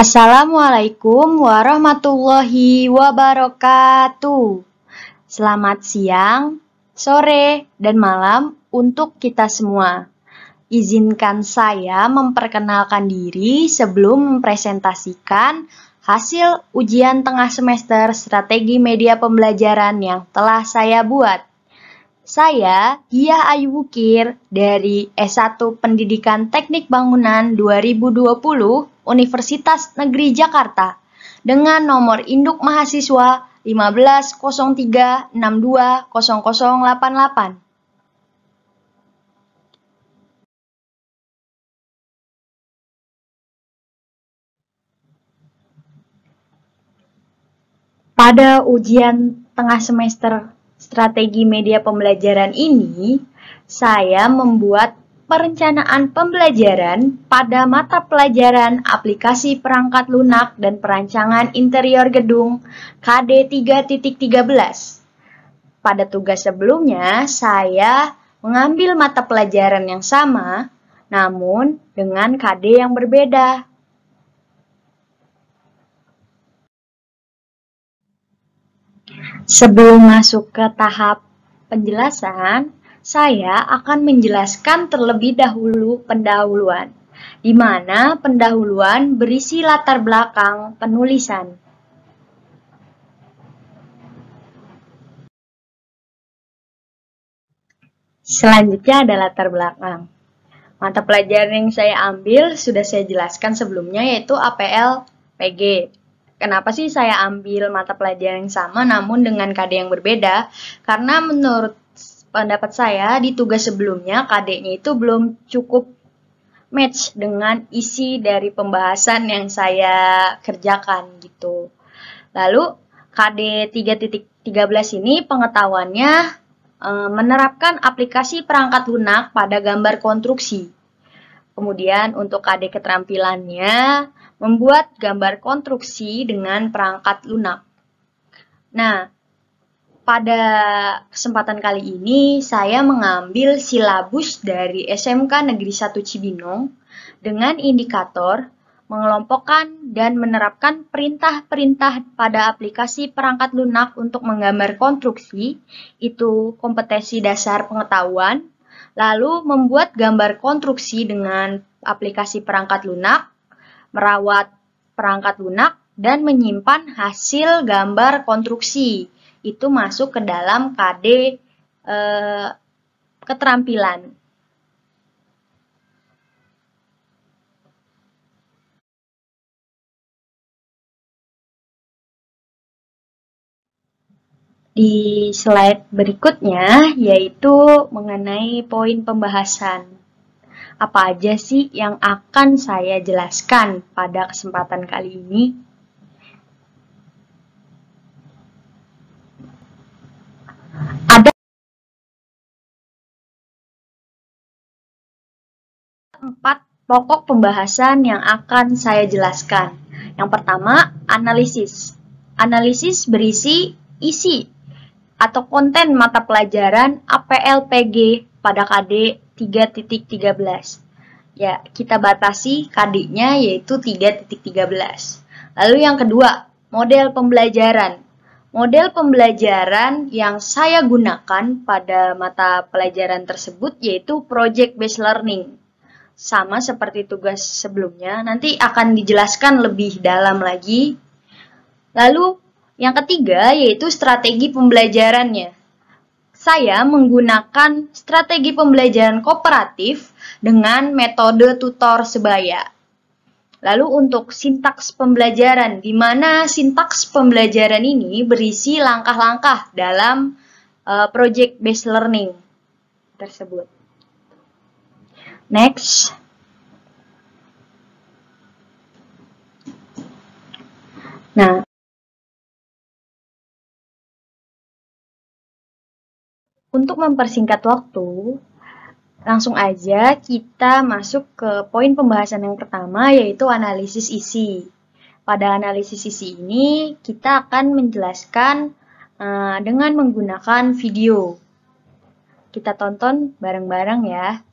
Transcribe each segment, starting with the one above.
Assalamualaikum warahmatullahi wabarakatuh. Selamat siang, sore, dan malam untuk kita semua. Izinkan saya memperkenalkan diri sebelum mempresentasikan hasil ujian tengah semester strategi media pembelajaran yang telah saya buat. Saya Diah Ayu Bukir dari S1 Pendidikan Teknik Bangunan 2020 Universitas Negeri Jakarta dengan nomor induk mahasiswa 1503620088. Pada ujian tengah semester strategi media pembelajaran ini, saya membuat perencanaan pembelajaran pada mata pelajaran aplikasi perangkat lunak dan perancangan interior gedung KD 3.13. Pada tugas sebelumnya, saya mengambil mata pelajaran yang sama, namun dengan KD yang berbeda. Sebelum masuk ke tahap penjelasan, saya akan menjelaskan terlebih dahulu pendahuluan, di mana pendahuluan berisi latar belakang penulisan. Selanjutnya ada latar belakang. Mata pelajaran yang saya ambil sudah saya jelaskan sebelumnya, yaitu APL PG. Kenapa sih saya ambil mata pelajaran yang sama namun dengan KD yang berbeda? Karena menurut pendapat saya di tugas sebelumnya KD-nya itu belum cukup match dengan isi dari pembahasan yang saya kerjakan gitu. Lalu KD 3.13 ini pengetahuannya menerapkan aplikasi perangkat lunak pada gambar konstruksi. Kemudian untuk KD keterampilannya membuat gambar konstruksi dengan perangkat lunak. Nah, pada kesempatan kali ini saya mengambil silabus dari SMK Negeri 1 Cibinong dengan indikator mengelompokkan dan menerapkan perintah-perintah pada aplikasi perangkat lunak untuk menggambar konstruksi, itu kompetensi dasar pengetahuan, lalu membuat gambar konstruksi dengan aplikasi perangkat lunak, merawat perangkat lunak, dan menyimpan hasil gambar konstruksi. Itu masuk ke dalam KD keterampilan. Di slide berikutnya, yaitu mengenai poin pembahasan. Apa aja sih yang akan saya jelaskan pada kesempatan kali ini? Ada 4 pokok pembahasan yang akan saya jelaskan. Yang pertama, analisis. Analisis berisi isi atau konten mata pelajaran APL-PG pada KD 3.13. Ya, kita batasi KD-nya yaitu 3.13. Lalu yang kedua, model pembelajaran. Model pembelajaran yang saya gunakan pada mata pelajaran tersebut yaitu project based learning. Sama seperti tugas sebelumnya, nanti akan dijelaskan lebih dalam lagi. Lalu yang ketiga yaitu strategi pembelajarannya. Saya menggunakan strategi pembelajaran kooperatif dengan metode tutor sebaya. Lalu untuk sintaks pembelajaran, di mana sintaks pembelajaran ini berisi langkah-langkah dalam project based learning tersebut. Next. Nah, untuk mempersingkat waktu, langsung aja kita masuk ke poin pembahasan yang pertama, yaitu analisis isi. Pada analisis isi ini, kita akan menjelaskan dengan menggunakan video. Kita tonton bareng-bareng ya.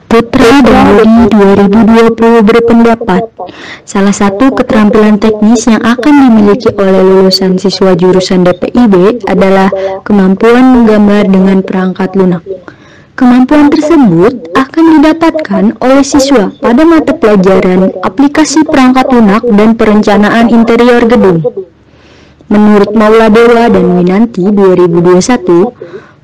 Putra dan Budi 2020 berpendapat, salah satu keterampilan teknis yang akan dimiliki oleh lulusan siswa jurusan DPIB adalah kemampuan menggambar dengan perangkat lunak. Kemampuan tersebut akan didapatkan oleh siswa pada mata pelajaran aplikasi perangkat lunak dan perencanaan interior gedung. Menurut Mauladewa dan Winanti 2021,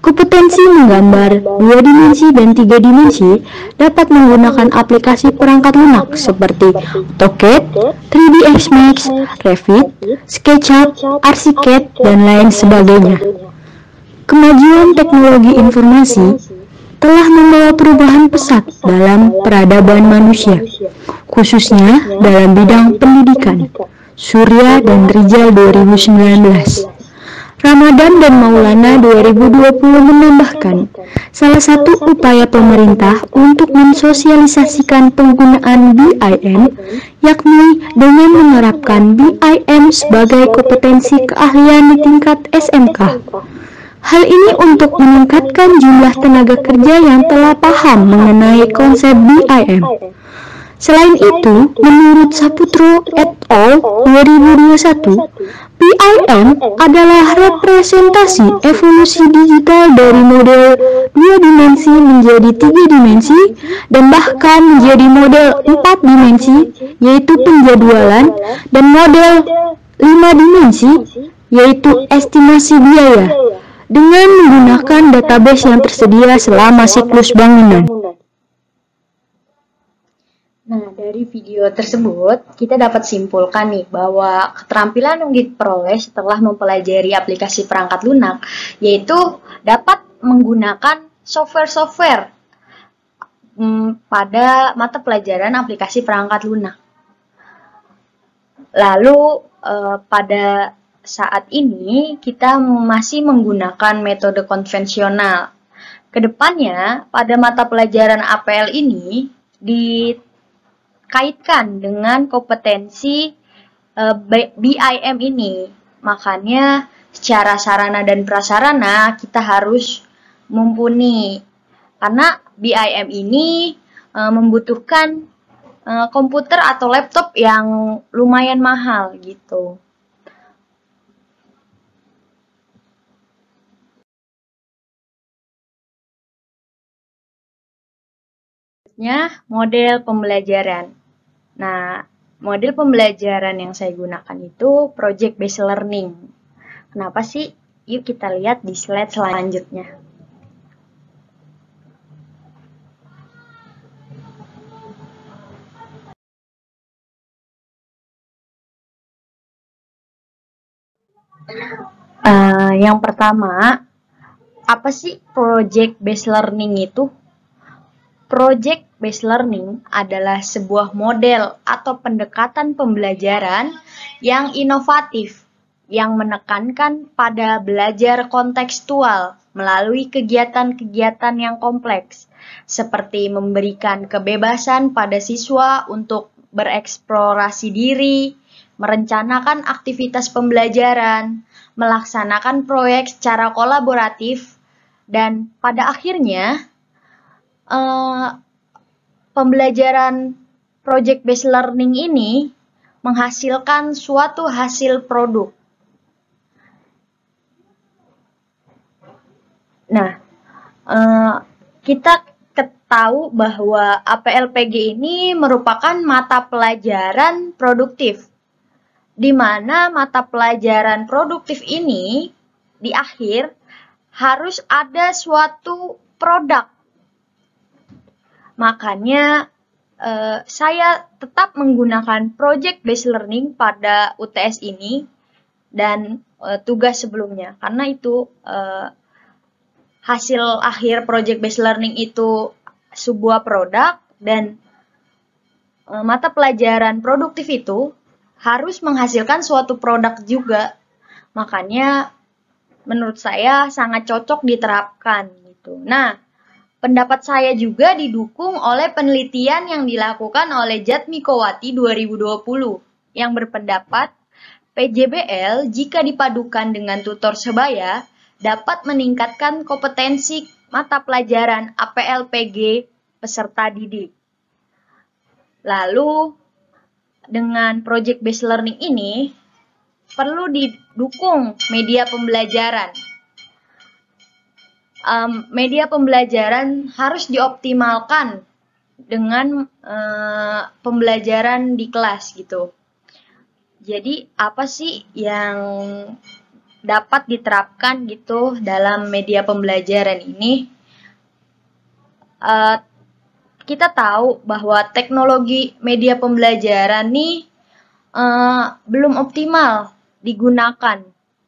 kompetensi menggambar 2 dimensi dan 3 dimensi dapat menggunakan aplikasi perangkat lunak seperti AutoCAD, 3ds Max, Revit, SketchUp, Archicad, dan lain sebagainya. Kemajuan teknologi informasi telah membawa perubahan pesat dalam peradaban manusia, khususnya dalam bidang pendidikan. Surya dan Rijal 2019. Ramadan dan Maulana 2020 menambahkan, salah satu upaya pemerintah untuk mensosialisasikan penggunaan BIM, yakni dengan menerapkan BIM sebagai kompetensi keahlian di tingkat SMK. Hal ini untuk meningkatkan jumlah tenaga kerja yang telah paham mengenai konsep BIM. Selain itu, menurut Saputro et al. 2021, BIM adalah representasi evolusi digital dari model 2 dimensi menjadi 3 dimensi dan bahkan menjadi model 4 dimensi, yaitu penjadwalan, dan model 5 dimensi, yaitu estimasi biaya, dengan menggunakan database yang tersedia selama siklus bangunan. Nah, dari video tersebut, kita dapat simpulkan nih bahwa keterampilan yang diperoleh setelah mempelajari aplikasi perangkat lunak, yaitu dapat menggunakan software-software pada mata pelajaran aplikasi perangkat lunak. Lalu, pada saat ini, kita masih menggunakan metode konvensional. Kedepannya, pada mata pelajaran APL ini, dikaitkan dengan kompetensi BIM ini. Makanya secara sarana dan prasarana kita harus mumpuni. Karena BIM ini membutuhkan komputer atau laptop yang lumayan mahal gitu. Model pembelajaran. Nah, model pembelajaran yang saya gunakan itu project based learning. Kenapa sih? Yuk kita lihat di slide selanjutnya. Yang pertama, apa sih project based learning itu? Project based learning adalah sebuah model atau pendekatan pembelajaran yang inovatif, yang menekankan pada belajar kontekstual melalui kegiatan-kegiatan yang kompleks, seperti memberikan kebebasan pada siswa untuk bereksplorasi diri, merencanakan aktivitas pembelajaran, melaksanakan proyek secara kolaboratif, dan pada akhirnya pembelajaran project based learning ini menghasilkan suatu hasil produk. Nah, kita tahu bahwa APLPG ini merupakan mata pelajaran produktif, di mana mata pelajaran produktif ini di akhir harus ada suatu produk. Makanya saya tetap menggunakan project based learning pada UTS ini dan tugas sebelumnya, karena itu hasil akhir project based learning itu sebuah produk, dan mata pelajaran produktif itu harus menghasilkan suatu produk juga. Makanya menurut saya sangat cocok diterapkan gitu. Nah, pendapat saya juga didukung oleh penelitian yang dilakukan oleh Jatmikowati 2020 yang berpendapat PJBL jika dipadukan dengan tutor sebaya dapat meningkatkan kompetensi mata pelajaran APL-PG peserta didik. Lalu, dengan project based learning ini, perlu didukung media pembelajaran. Media pembelajaran harus dioptimalkan dengan pembelajaran di kelas gitu. Jadi, apa sih yang dapat diterapkan gitu dalam media pembelajaran ini? Kita tahu bahwa teknologi media pembelajaran nih belum optimal digunakan.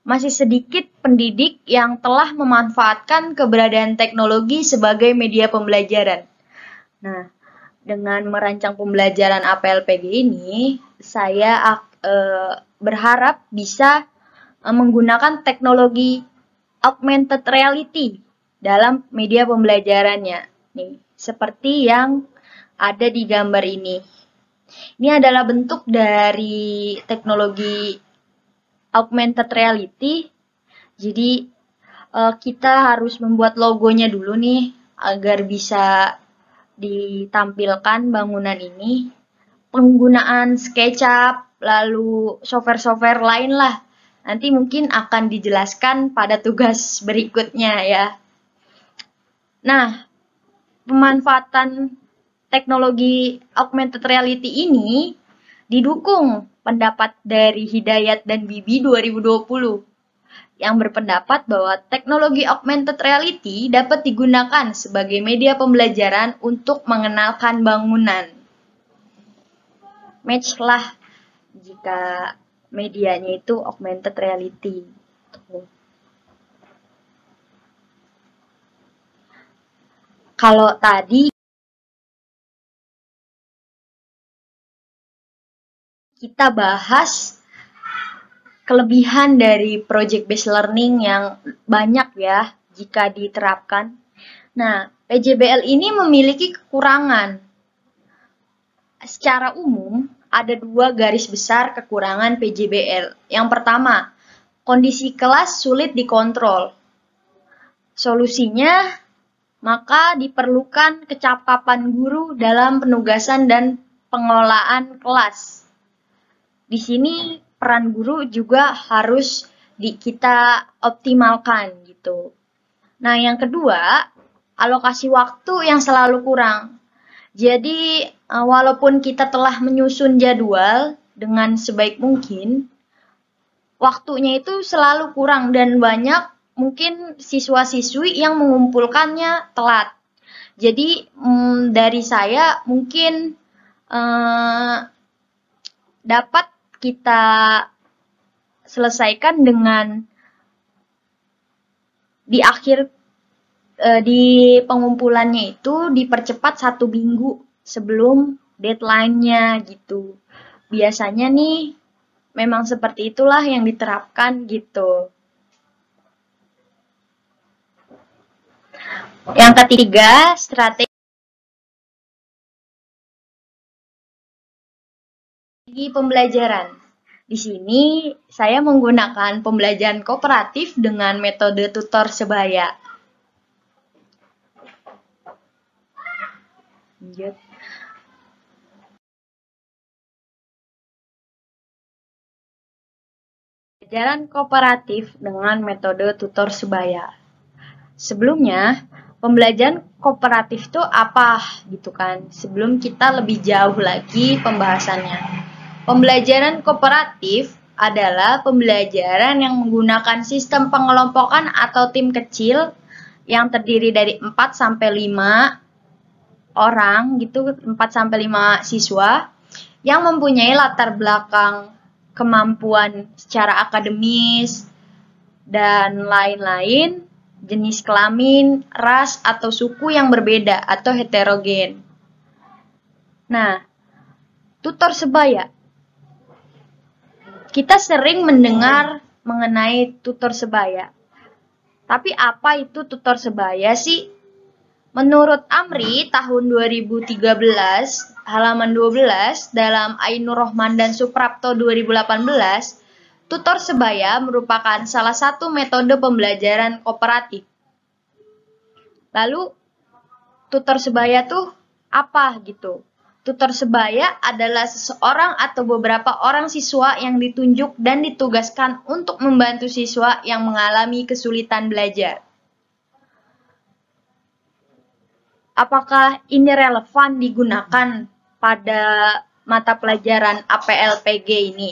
Masih sedikit pendidik yang telah memanfaatkan keberadaan teknologi sebagai media pembelajaran. Nah, dengan merancang pembelajaran APL-PG ini, saya berharap bisa menggunakan teknologi augmented reality dalam media pembelajarannya. Nih, seperti yang ada di gambar ini. Ini adalah bentuk dari teknologi augmented reality. Jadi kita harus membuat logonya dulu nih agar bisa ditampilkan bangunan ini. Penggunaan SketchUp, lalu software-software lain lah. Nanti mungkin akan dijelaskan pada tugas berikutnya ya. Nah, pemanfaatan teknologi augmented reality ini didukung pendapat dari Hidayat dan Bibi 2020 yang berpendapat bahwa teknologi augmented reality dapat digunakan sebagai media pembelajaran untuk mengenalkan bangunan. Match lah jika medianya itu augmented reality. Kalau tadi kita bahas kelebihan dari project based learning yang banyak ya jika diterapkan. Nah, PJBL ini memiliki kekurangan. Secara umum, ada 2 garis besar kekurangan PJBL. Yang pertama, kondisi kelas sulit dikontrol. Solusinya, maka diperlukan kecakapan guru dalam penugasan dan pengelolaan kelas. Di sini peran guru juga harus kita optimalkan gitu. Nah, yang kedua, alokasi waktu yang selalu kurang. Jadi, walaupun kita telah menyusun jadwal dengan sebaik mungkin, waktunya itu selalu kurang dan banyak mungkin siswa-siswi yang mengumpulkannya telat. Jadi dari saya mungkin dapat kita selesaikan dengan di akhir di pengumpulannya itu dipercepat 1 minggu sebelum deadline-nya gitu. Biasanya nih memang seperti itulah yang diterapkan gitu. Yang ketiga, strategi pembelajaran. Di sini saya menggunakan pembelajaran kooperatif dengan metode tutor sebaya. Lanjut. Pembelajaran kooperatif dengan metode tutor sebaya. Sebelumnya, pembelajaran kooperatif itu apa gitu kan? Sebelum kita lebih jauh lagi pembahasannya. Pembelajaran kooperatif adalah pembelajaran yang menggunakan sistem pengelompokan atau tim kecil yang terdiri dari 4-5 orang gitu, 4-5 siswa yang mempunyai latar belakang kemampuan secara akademis dan lain-lain, jenis kelamin, ras, atau suku yang berbeda atau heterogen. Nah, tutor sebaya. Kita sering mendengar mengenai tutor sebaya. Tapi apa itu tutor sebaya sih? Menurut Amri tahun 2013, halaman 12 dalam Ainur Rohman dan Suprapto 2018, tutor sebaya merupakan salah satu metode pembelajaran kooperatif. Lalu tutor sebaya tuh apa gitu? Tutor sebaya adalah seseorang atau beberapa orang siswa yang ditunjuk dan ditugaskan untuk membantu siswa yang mengalami kesulitan belajar. Apakah ini relevan digunakan pada mata pelajaran APLPG ini?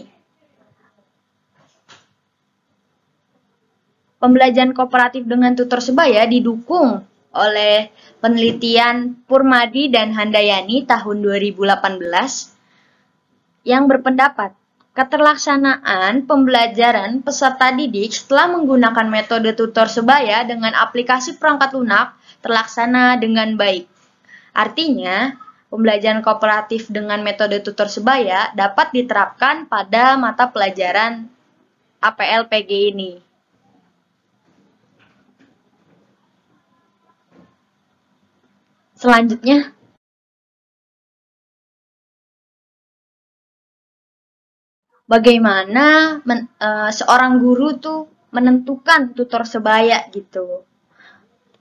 Pembelajaran kooperatif dengan tutor sebaya didukung oleh penelitian Purmadi dan Handayani tahun 2018 yang berpendapat keterlaksanaan pembelajaran peserta didik setelah menggunakan metode tutor sebaya dengan aplikasi perangkat lunak terlaksana dengan baik. Artinya, pembelajaran kooperatif dengan metode tutor sebaya dapat diterapkan pada mata pelajaran APLPG ini. Selanjutnya, bagaimana seorang guru tuh menentukan tutor sebaya gitu.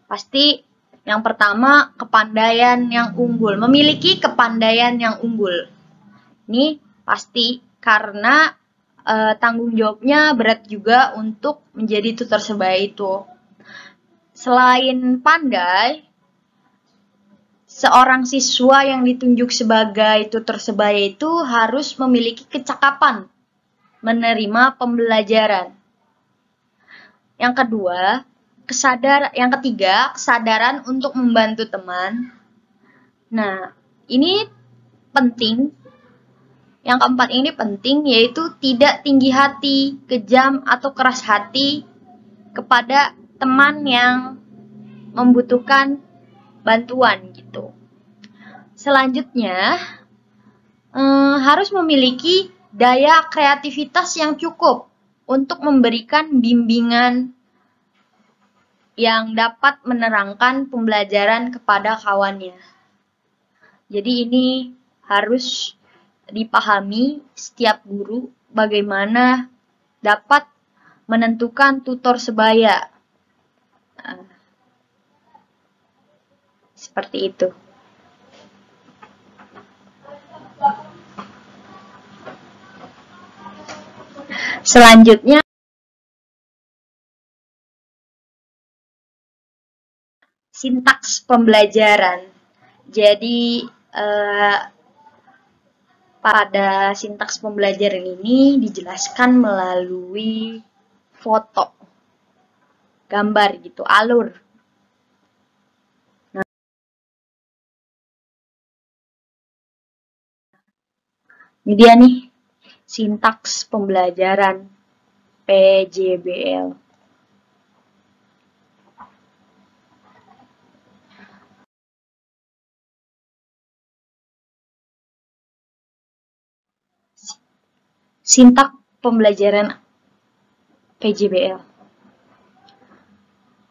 Pasti yang pertama kepandaian yang unggul, memiliki kepandaian yang unggul. Ini pasti karena tanggung jawabnya berat juga untuk menjadi tutor sebaya itu. Selain pandai, seorang siswa yang ditunjuk sebagai tutor sebaya itu harus memiliki kecakapan menerima pembelajaran. Yang ketiga, kesadaran untuk membantu teman. Nah, ini penting. Yang keempat ini penting, yaitu tidak tinggi hati, kejam, atau keras hati kepada teman yang membutuhkan bantuan gitu. Selanjutnya, harus memiliki daya kreativitas yang cukup untuk memberikan bimbingan yang dapat menerangkan pembelajaran kepada kawannya. Jadi ini harus dipahami setiap guru bagaimana dapat menentukan tutor sebaya. Seperti itu. Selanjutnya, sintaks pembelajaran. Jadi, pada sintaks pembelajaran ini dijelaskan melalui foto, gambar gitu, alur. Ini dia nih, sintaks pembelajaran PJBL. Sintaks pembelajaran PJBL.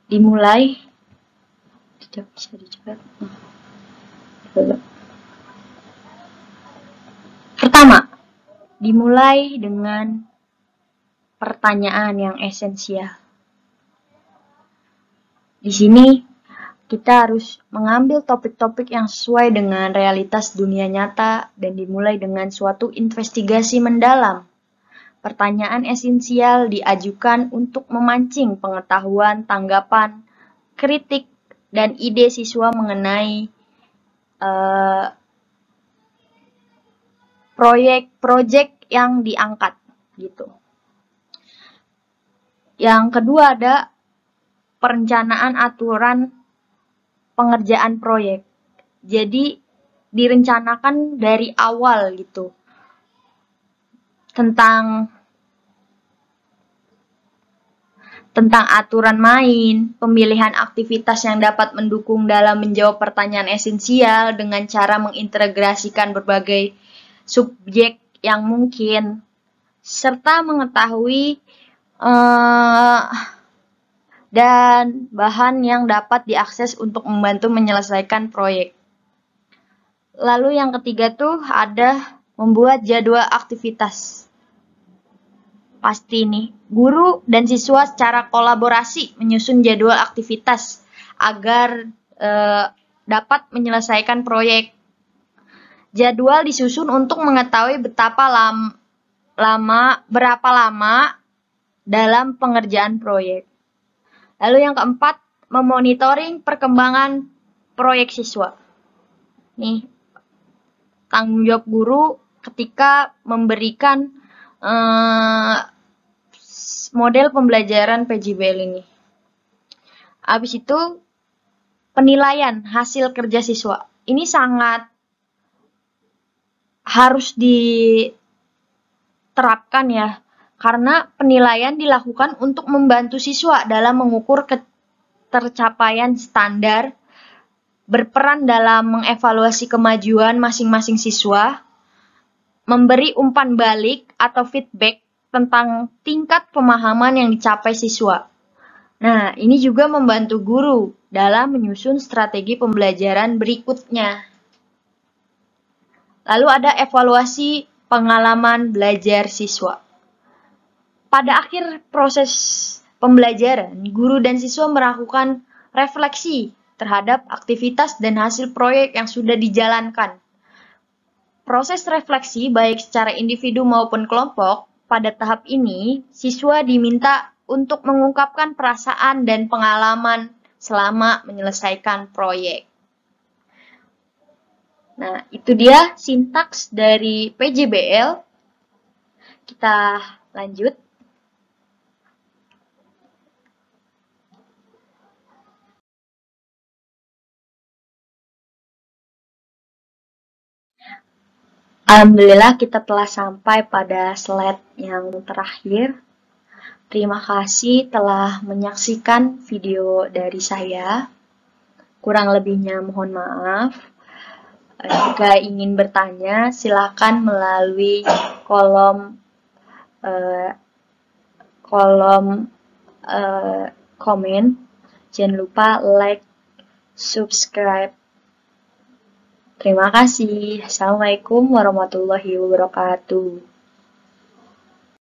Dimulai, bisa dicoba. Pertama, dimulai dengan pertanyaan yang esensial. Di sini kita harus mengambil topik-topik yang sesuai dengan realitas dunia nyata dan dimulai dengan suatu investigasi mendalam. Pertanyaan esensial diajukan untuk memancing pengetahuan, tanggapan, kritik, dan ide siswa mengenai proyek yang diangkat gitu. Yang kedua ada perencanaan aturan pengerjaan proyek. Jadi direncanakan dari awal gitu. Tentang aturan main, pemilihan aktivitas yang dapat mendukung dalam menjawab pertanyaan esensial dengan cara mengintegrasikan berbagai subjek yang mungkin, serta mengetahui dan bahan yang dapat diakses untuk membantu menyelesaikan proyek. Lalu yang ketiga tuh ada membuat jadwal aktivitas. Pasti nih, guru dan siswa secara kolaborasi menyusun jadwal aktivitas agar dapat menyelesaikan proyek. Jadwal disusun untuk mengetahui berapa lama dalam pengerjaan proyek. Lalu yang keempat, memonitoring perkembangan proyek siswa. Nih, tanggung jawab guru ketika memberikan model pembelajaran PJBL ini. Habis itu, penilaian hasil kerja siswa. Ini sangat harus diterapkan ya, karena penilaian dilakukan untuk membantu siswa dalam mengukur ketercapaian standar, berperan dalam mengevaluasi kemajuan masing-masing siswa, memberi umpan balik atau feedback tentang tingkat pemahaman yang dicapai siswa. Nah, ini juga membantu guru dalam menyusun strategi pembelajaran berikutnya. Lalu ada evaluasi pengalaman belajar siswa. Pada akhir proses pembelajaran, guru dan siswa melakukan refleksi terhadap aktivitas dan hasil proyek yang sudah dijalankan. Proses refleksi baik secara individu maupun kelompok, pada tahap ini siswa diminta untuk mengungkapkan perasaan dan pengalaman selama menyelesaikan proyek. Nah, itu dia sintaks dari PJBL. Kita lanjut. Alhamdulillah kita telah sampai pada slide yang terakhir. Terima kasih telah menyaksikan video dari saya. Kurang lebihnya mohon maaf. Jika ingin bertanya, silakan melalui kolom komen. Jangan lupa like, subscribe. Terima kasih. Assalamualaikum warahmatullahi wabarakatuh.